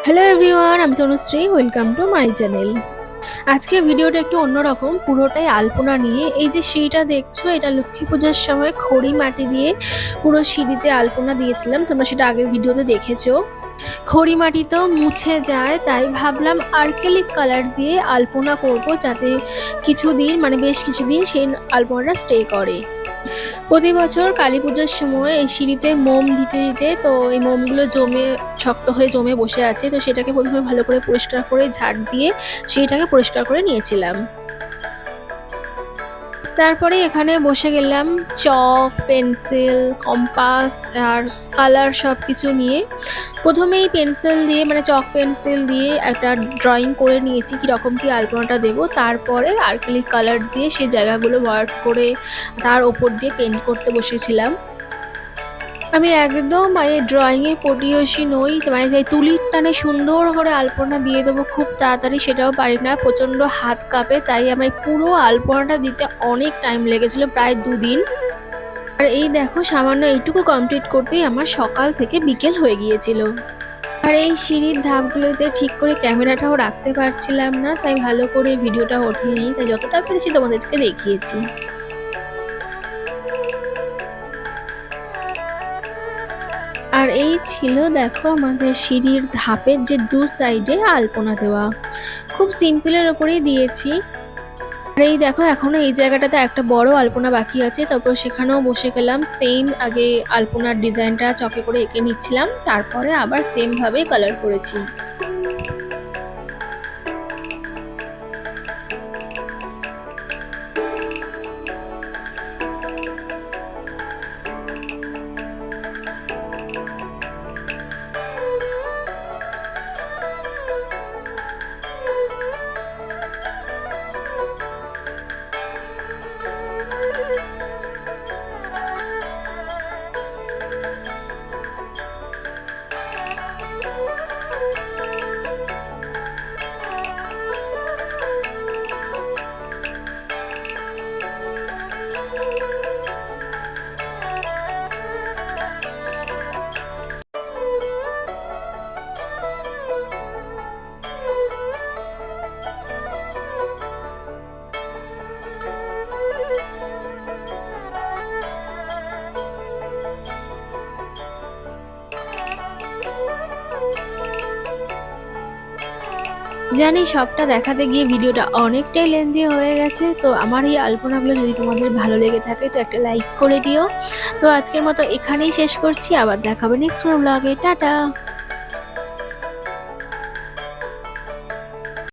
Hello everyone, আমি Tanushree. Welcome to my channel. আজকে ভিডিওটা একটু অন্যরকম, পুরোটাই আলপনা নিয়ে। এই যে সিঁড়িটা দেখছো, এটা লক্ষ্মী পূজার সময় খড়ি মাটি দিয়ে পুরো সিঁড়িতে আলপনা দিয়েছিলাম। তোমরা সেটা আগের ভিডিওতে দেখেছো। খড়ি মাটি তো মুছে যায়, তাই ভাবলাম আর্কেলিক কালার দিয়ে আলপনা করব, যাতে কিছুদিন মানে বেশ কিছুদিন সেই আলপনাটা স্টে করে। প্রতি বছর কালী পুজোর সময় এই সিঁড়িতে মোম দিতে দিতে তো এই মোমগুলো জমে শক্ত হয়ে জমে বসে আছে। তো সেটাকে প্রথমে ভালো করে পরিষ্কার করে ঝাড় দিয়ে সিঁড়িটাকে পরিষ্কার করে নিয়েছিলাম। তারপরে এখানে বসে গেলাম চক, পেন্সিল, কম্পাস আর কালার সব কিছু নিয়ে। প্রথমেই পেন্সিল দিয়ে মানে চক পেন্সিল দিয়ে একটা ড্রয়িং করে নিয়েছি কীরকম কী আলপনাটা দেবো। তারপরে অ্যাক্রিলিক কালার দিয়ে সেই জায়গাগুলো ওয়ার্ক করে তার ওপর দিয়ে পেন্ট করতে বসেছিলাম। আমি একদম এই ড্রয়িংয়ে পটীয়সী নই, মানে যে তুলির টানে সুন্দর করে আলপনা দিয়ে দেবো খুব তাড়াতাড়ি সেটাও পারি না, প্রচণ্ড হাত কাঁপে। তাই আমার পুরো আলপনাটা দিতে অনেক টাইম লেগেছিল, প্রায় 2 দিন। আর এই দেখো, সামান্য এইটুকু কমপ্লিট করতেই আমার সকাল থেকে বিকেল হয়ে গিয়েছিল। আর এই সিঁড়ির ধাপগুলোতে ঠিক করে ক্যামেরাটাও রাখতে পারছিলাম না, তাই ভালো করে ভিডিওটা ওঠেনি, তাই যতটা পেরেছি তোমাদেরকে দেখিয়েছি। আর এই ছিল দেখো আমাদের সিঁড়ির ধাপের যে 2 সাইডে আলপনা দেওয়া, খুব সিম্পলের ওপরেই দিয়েছি। আর এই দেখো, এখনো এই জায়গাটাতে একটা বড় আলপনা বাকি আছে, তারপর সেখানেও বসে গেলাম। সেম আগে আলপনার ডিজাইনটা চকে করে এঁকে নিচ্ছিলাম, তারপরে আবার সেম ভাবে কালার করেছি। জানি সবটা দেখাতে গিয়ে ভিডিওটা অনেকটাই লেন্দি হয়ে গেছে। তো আমার এই আলপনাগুলো যদি তোমাদের ভালো লেগে থাকে তো একটা লাইক করে দিও। তো আজকের মতো এখানেই শেষ করছি, আবার দেখাবে নেক্সট ব্লগে। টাটা।